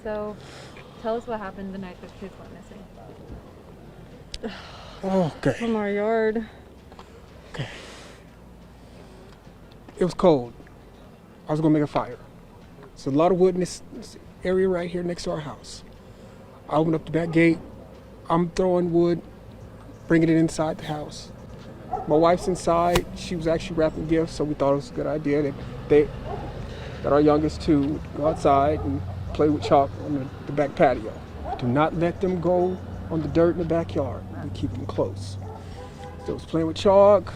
So, tell us what happened the night the kids went missing. Okay. From our yard. Okay. It was cold. I was gonna make a fire. There's a lot of wood in this area right here next to our house. I opened up the back gate. I'm throwing wood, bringing it inside the house. My wife's inside. She was actually wrapping gifts, so we thought it was a good idea that our youngest two would go outside and play with chalk on the back patio. Do not let them go on the dirt in the backyard. We keep them close. So I was playing with chalk,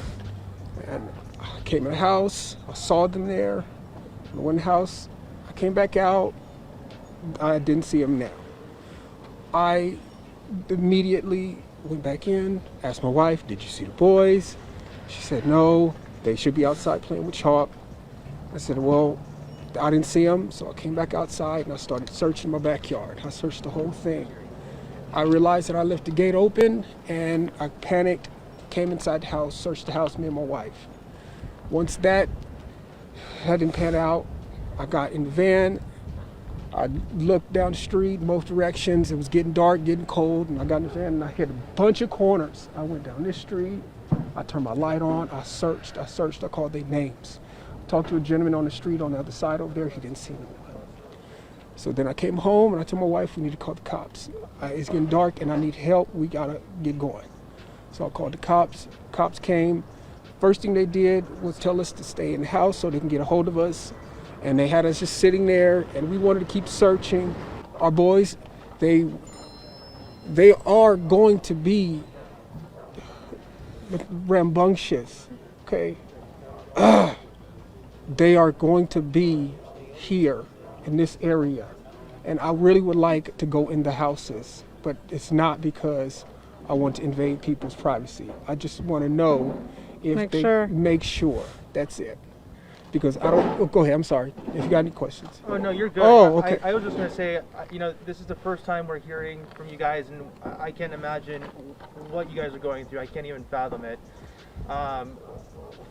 and I came in the house. I saw them there. I went in the house. I came back out. I didn't see them now. I immediately went back in, asked my wife, did you see the boys? She said, no, they should be outside playing with chalk. I said, well, I didn't see them, so I came back outside and I started searching my backyard. I searched the whole thing. I realized that I left the gate open and I panicked, came inside the house, searched the house, me and my wife. Once that didn't pan out, I got in the van. I looked down the street, both directions. It was getting dark, getting cold, and I got in the van and I hit a bunch of corners. I went down this street. I turned my light on. I searched. I called their names. Talked to a gentleman on the street on the other side over there. He didn't see me. So then I came home and I told my wife we need to call the cops. It's getting dark and I need help. We gotta get going. So I called the cops. Cops came. First thing they did was tell us to stay in the house so they can get a hold of us. And they had us just sitting there, and we wanted to keep searching. Our boys, they are going to be rambunctious, okay? They are going to be here in this area. And I really would like to go in the houses, but it's not because I want to invade people's privacy. I just want to know if make sure. That's it. Because I don't, oh, go ahead, I'm sorry, if you got any questions. Oh, no, you're good. Oh, okay. I was just going to say, this is the first time we're hearing from you guys, and I can't imagine what you guys are going through. I can't even fathom it.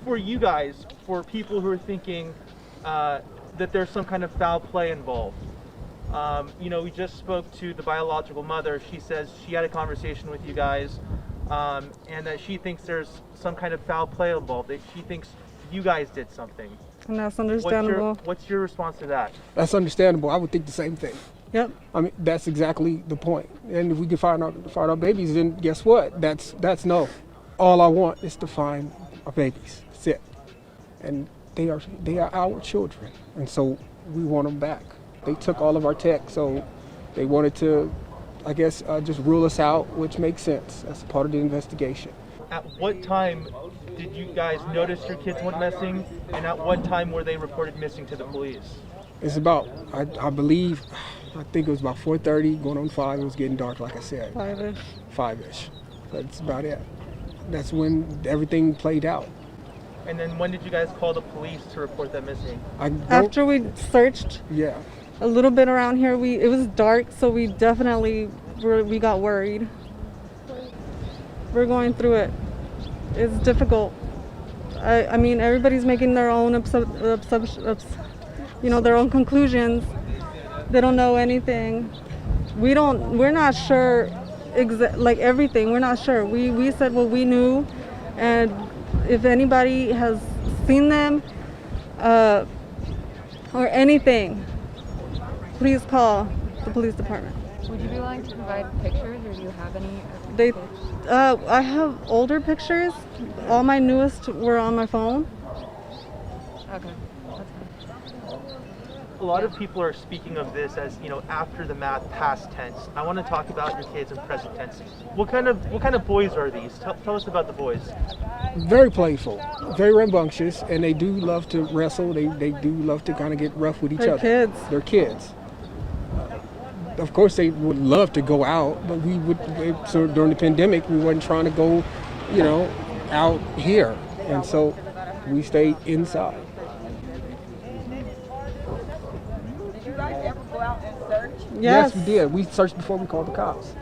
For you guys, for people who are thinking that there's some kind of foul play involved, we just spoke to the biological mother. She says she had a conversation with you guys, and that she thinks there's some kind of foul play involved, that she thinks you guys did something. And that's understandable. What's your response to that? That's understandable. I would think the same thing. Yep. I mean, that's exactly the point. And if we can find our babies, then guess what? That's no. All I want is to find our babies. That's it. And they are our children, and so we want them back. They took all of our tech, so they wanted to, I guess, just rule us out, which makes sense. That's part of the investigation. At what time did you guys notice your kids went missing, and at what time were they reported missing to the police? It's about, I think it was about 4:30, going on 5. It was getting dark, like I said. 5-ish. 5-ish. That's about it. That's when everything played out. And then when did you guys call the police to report them missing? After we searched a little bit around here, it was dark, so we definitely we got worried. We're going through it. It's difficult. I mean, everybody's making their own their own conclusions. They don't know anything. We're not sure everything. We're not sure. We said what we knew, and if anybody has seen them or anything, please call the police department. Would you be willing to provide pictures, or do you have any? I have older pictures. All my newest were on my phone. Okay, that's fine. A lot of people are speaking of this as, after the math, past tense. I want to talk about your kids in present tense. What kind of boys are these? Tell us about the boys. Very playful, very rambunctious, and they do love to wrestle. They do love to kind of get rough with each other. Kids. They're kids. Of course, they would love to go out, but so during the pandemic, we weren't trying to go, out here. And so we stayed inside. Did you guys ever go out and search? Yes, we did. We searched before we called the cops.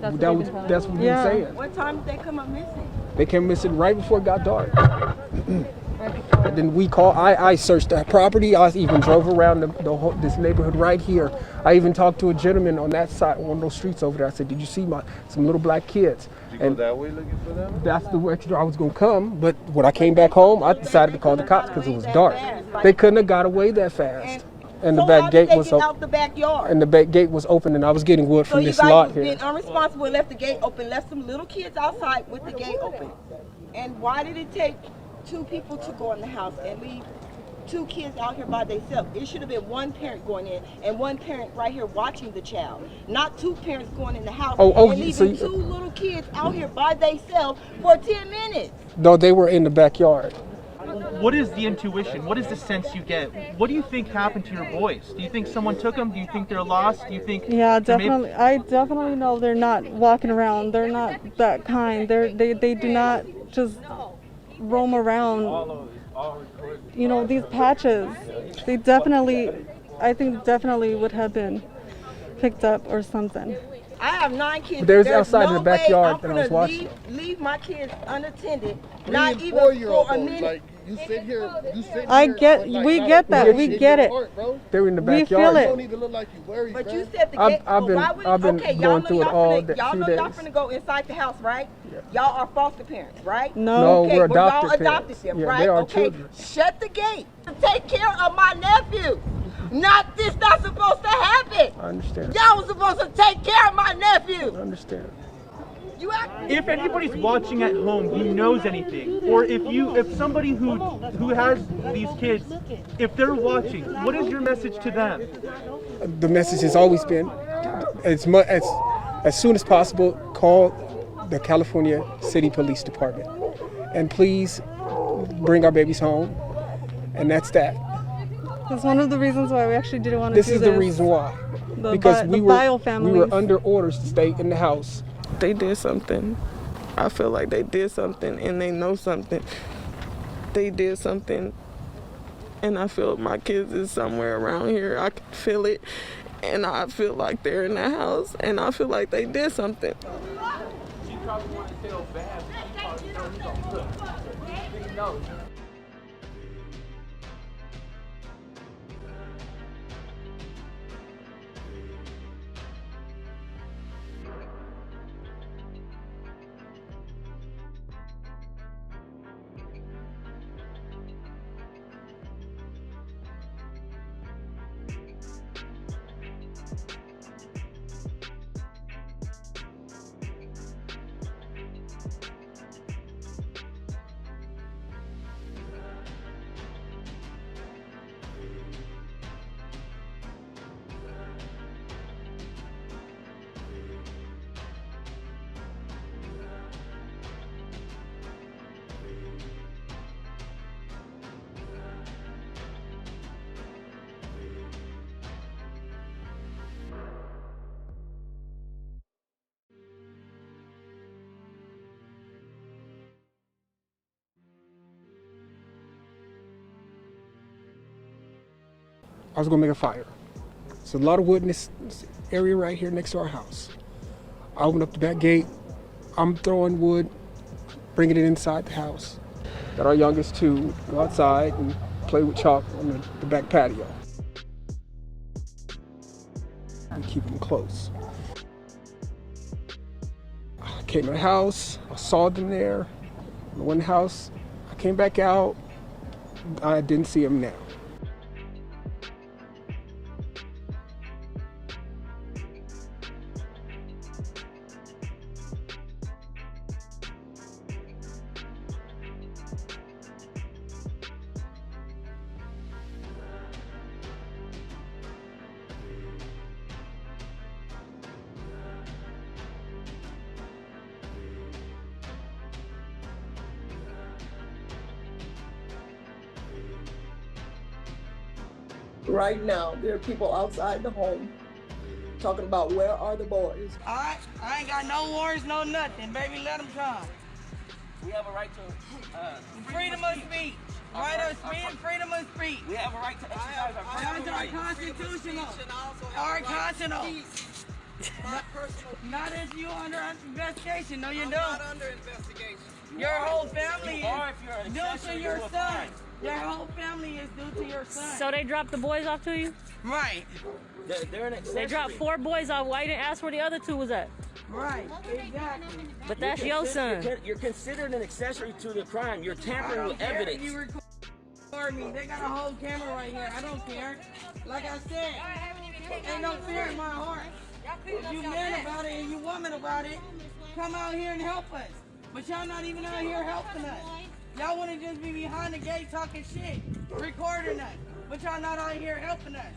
That's what we've been saying. What time did they come up missing? They came missing right before it got dark. And then I searched that property. I even drove around this neighborhood right here. I even talked to a gentleman on that side, one of those streets over there. I said, did you see some little black kids? Did you go that way looking for them? That's the direction I was going to come. But when I came back home, I decided to call the cops because it was dark. They couldn't have got away that fast. And the back gate was open. The backyard? And the back gate was open, and I was getting wood from this lot here. So you guys been unresponsible and left the gate open, left some little kids outside with the gate open. And why did it take 2 people to go in the house and leave 2 kids out here by themselves? It should have been 1 parent going in and 1 parent right here watching the child, not 2 parents going in the house and leaving 2 little kids out here by themselves for 10 minutes. No, they were in the backyard. What is the intuition? What is the sense you get? What do you think happened to your boys? Do you think someone took them? Do you think they're lost? Do you think? Yeah, definitely. I definitely know they're not walking around. They're not that kind. They do not just roam around. You know, these patches. They I think definitely would have been picked up or something. I have 9 kids. But there's outside in the backyard that I was watching. Leave my kids unattended, not even for a minute. Like, you sit here. We get that. We get it. They were in the backyard. We feel it. You don't even look like you worried, But bro. you said the gate. I've been going through it all the Y'all few know days. y'all finna go inside the house, right? Yeah. Y'all are foster parents, right? No. Okay, we're well, adopted y'all parents. adopted them, Yeah, right? they are Okay, children. shut the gate. Take care of my nephew. Not this. Not supposed to happen. I understand. Y'all was supposed to take care of my nephew. I understand. If anybody's watching at home who knows anything, or if somebody who has these kids, if they're watching, what is your message to them? The message has always been, as soon as possible, call the California City Police Department, and please bring our babies home. And that's that. That's one of the reasons why we actually didn't want to do this. This is the reason why. Because we were under orders to stay in the house. They did something. I feel like they did something and they know something. They did something and I feel my kids is somewhere around here. I can feel it and I feel like they're in the house and I feel like they did something. She probably want to feel bad. She knows. I was gonna make a fire. There's a lot of wood in this area right here next to our house. I opened up the back gate. I'm throwing wood, bringing it inside the house. Got our youngest to go outside and play with chalk on the back patio. And keep them close. I came in the house, I saw them there. I went in the house, I came back out, I didn't see them now. Right now, there are people outside the home talking about where are the boys. All right, I ain't got no worries, no nothing. Baby, let them come. We have a right to freedom of speech. Right of speech, freedom of speech. We have a right to exercise our personal rights. Constitutional. Our constitutional. Not if you under investigation. No, you don't. I'm not under investigation. Your whole family You are if you're is an due accessory to your to a son. crime. Your whole family is due to your son. So they dropped the boys off to you? Right. They're an accessory. They dropped 4 boys off. Why you didn't ask where the other 2 was at? Right. Exactly. But that's your son. You're considered an accessory to the crime. You're I tampering don't with care if evidence. you record me. They got a whole camera right here. I don't care. Like I said, ain't no fear in my heart. If you man about it and you woman about it, come out here and help us. But y'all not even out here helping us. Y'all want to just be behind the gate talking shit, recording us. But y'all not out here helping us.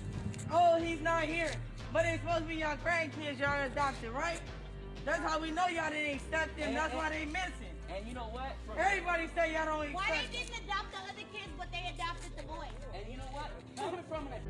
Oh, he's not here. But it's supposed to be y'all grandkids y'all adopted, right? That's how we know y'all didn't accept them. That's why they missing. And you know what? Everybody say y'all don't accept Why them. they didn't adopt the other kids, but they adopted the boys? And you know what? Coming from an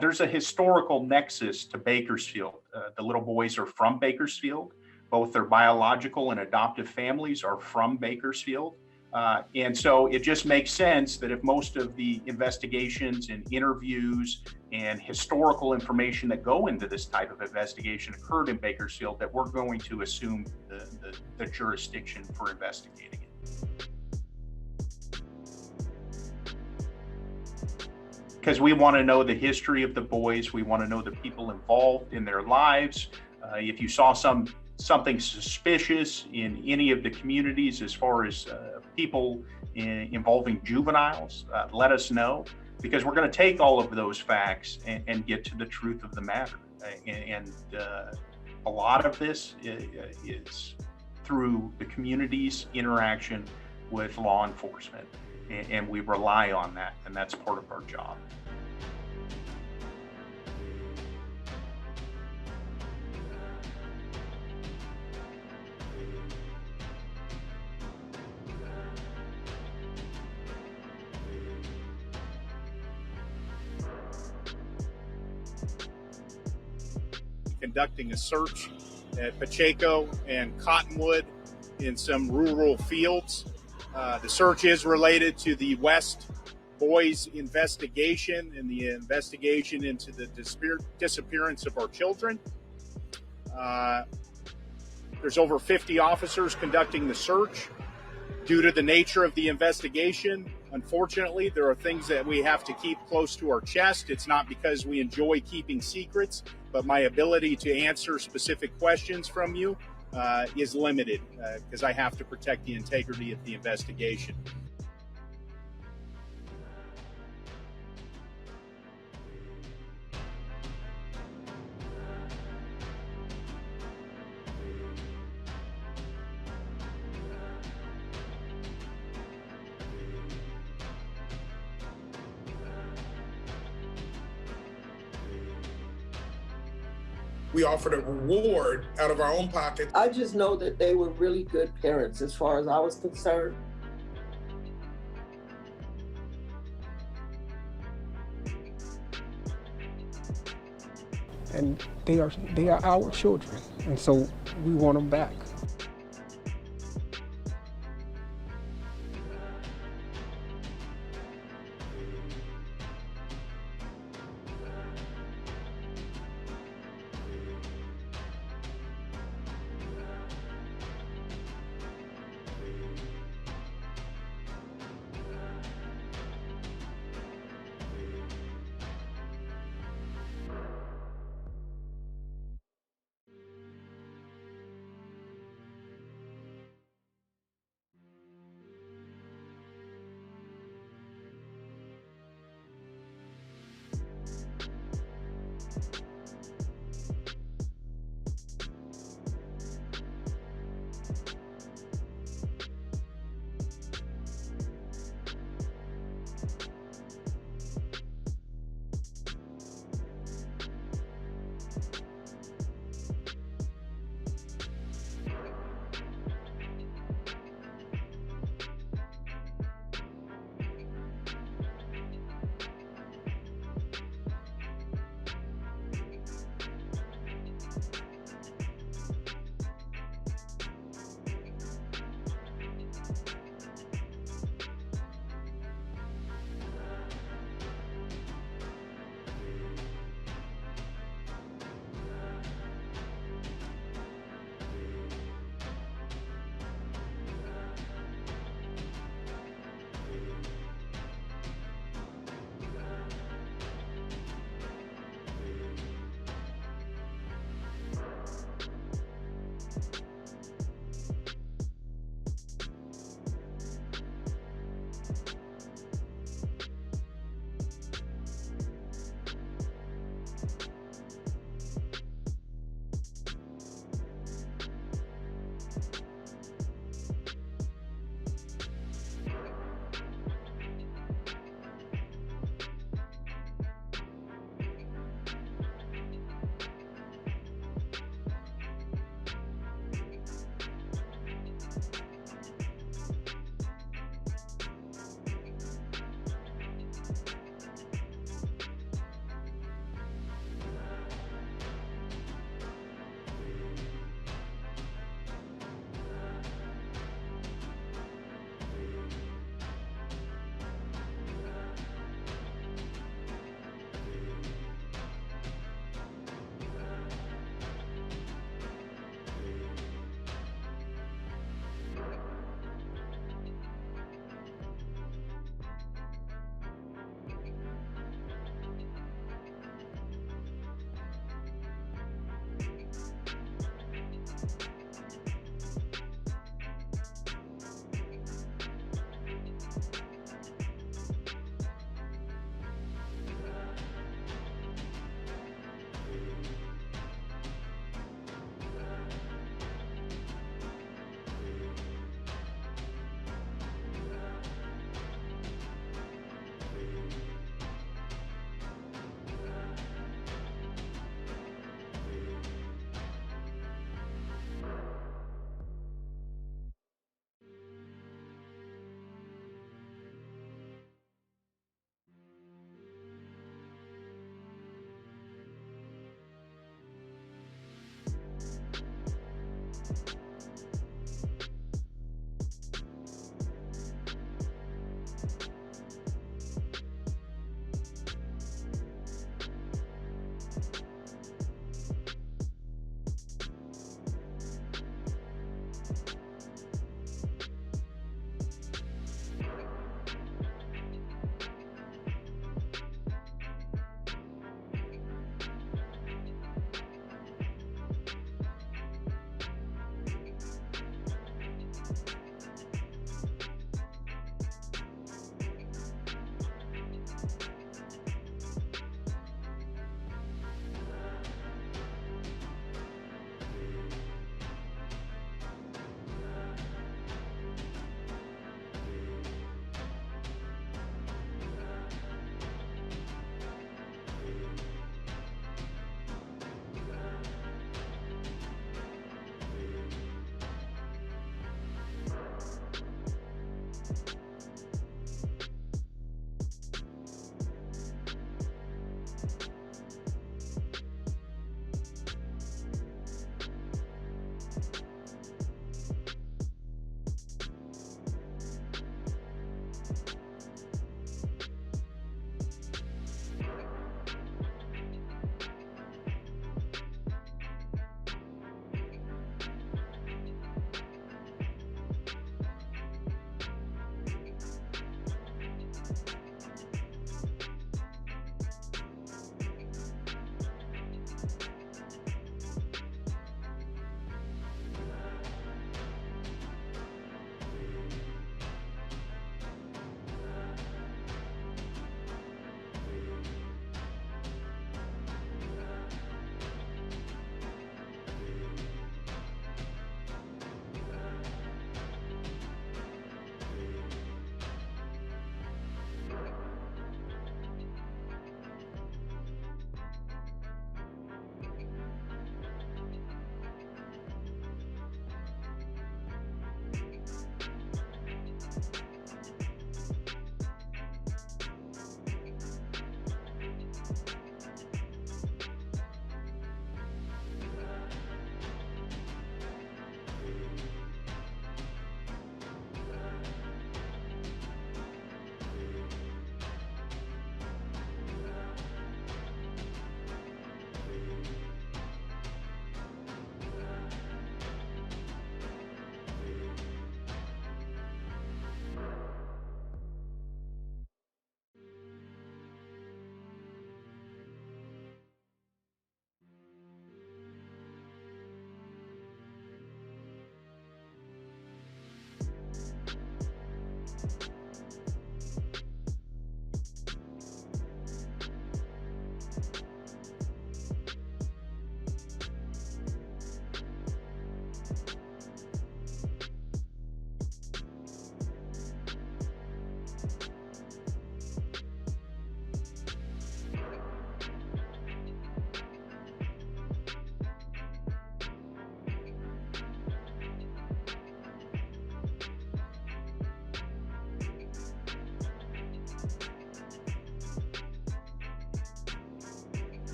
There's a historical nexus to Bakersfield. The little boys are from Bakersfield. Both their biological and adoptive families are from Bakersfield. And so it just makes sense that if most of the investigations and interviews and historical information that go into this type of investigation occurred in Bakersfield, that we're going to assume the jurisdiction for investigating it. Because we want to know the history of the boys. We want to know the people involved in their lives. If you saw something suspicious in any of the communities as far as people involving juveniles, let us know, because we're going to take all of those facts and get to the truth of the matter. And a lot of this is through the community's interaction with law enforcement. And we rely on that, and that's part of our job. Conducting a search at Pacheco and Cottonwood in some rural fields. The search is related to the West boys investigation and the investigation into the disappearance of our children. There's over 50 officers conducting the search. Due to the nature of the investigation, unfortunately, there are things that we have to keep close to our chest. It's not because we enjoy keeping secrets, but my ability to answer specific questions from you is limited because I have to protect the integrity of the investigation. We offered a reward out of our own pocket. I just know that they were really good parents as far as I was concerned. And they are our children, and so we want them back.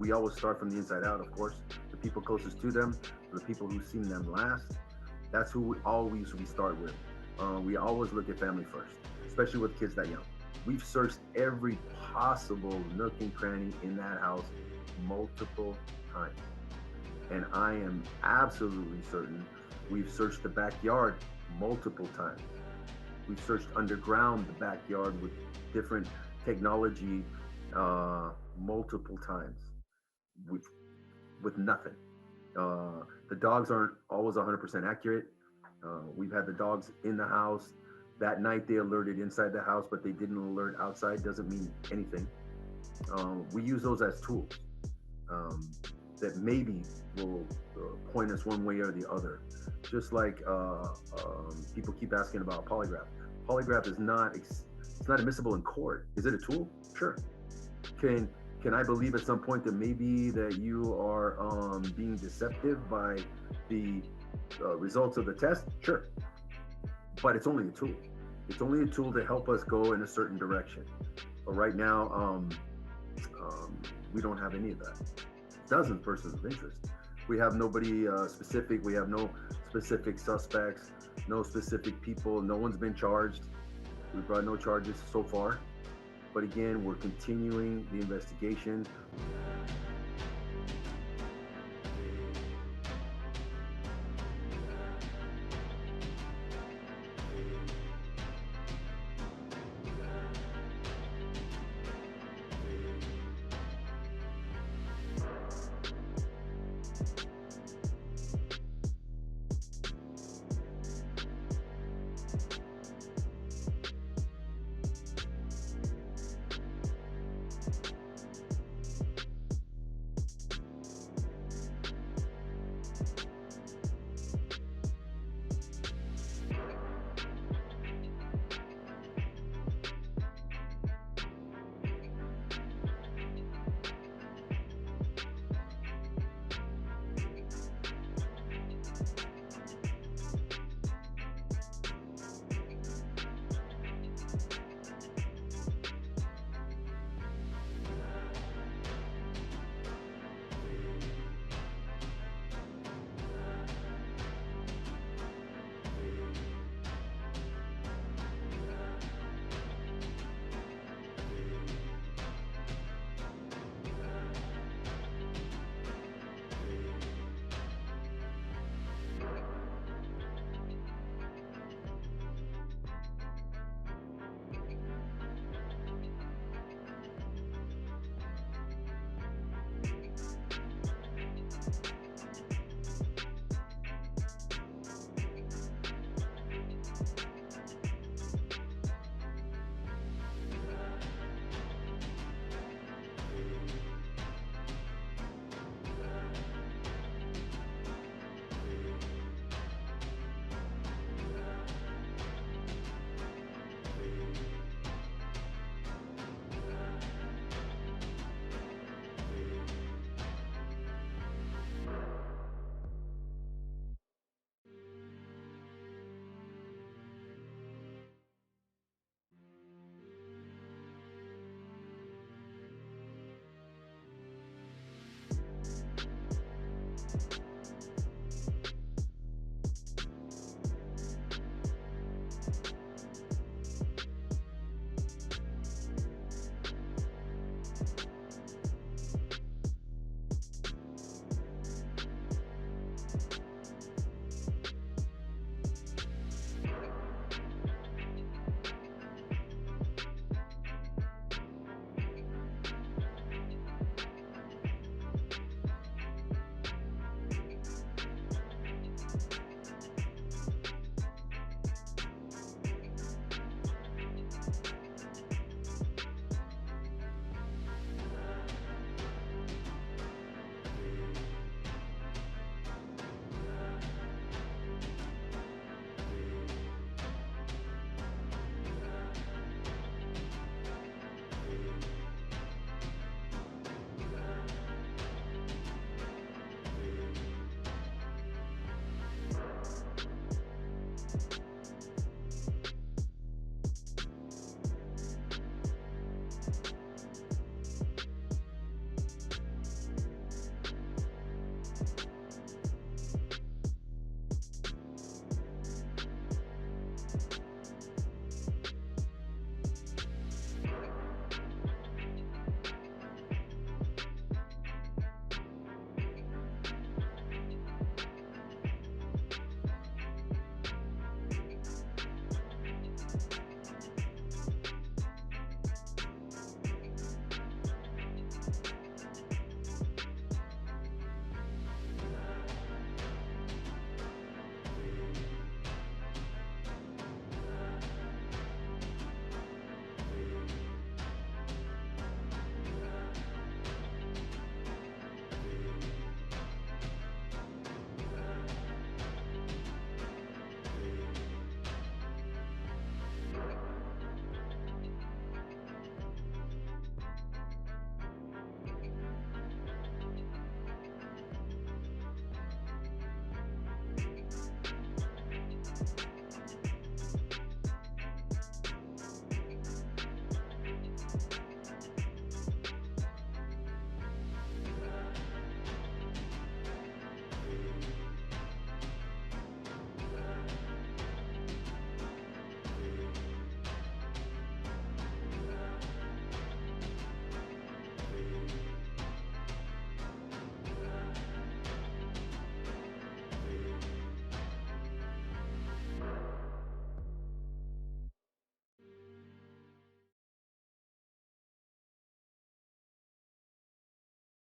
We always start from the inside out, of course. The people closest to them, the people who've seen them last, that's who we start with. We always look at family first, especially with kids that young. We've searched every possible nook and cranny in that house multiple times. And I am absolutely certain we've searched the backyard multiple times. We've searched underground the backyard with different technology multiple times with nothing. The dogs aren't always 100% accurate. We've had the dogs in the house. That night they alerted inside the house, but they didn't alert outside. Doesn't mean anything. We use those as tools that maybe will point us one way or the other. Just like people keep asking about polygraph. Polygraph is it's not admissible in court. Is it a tool? Sure. Can I believe at some point that maybe that you are being deceptive by the results of the test? Sure. But it's only a tool. It's only a tool to help us go in a certain direction. But right now, we don't have any of that. Dozens of persons of interest. We have nobody specific. We have no specific suspects, no specific people. No one's been charged. We've brought no charges so far. But again, we're continuing the investigation.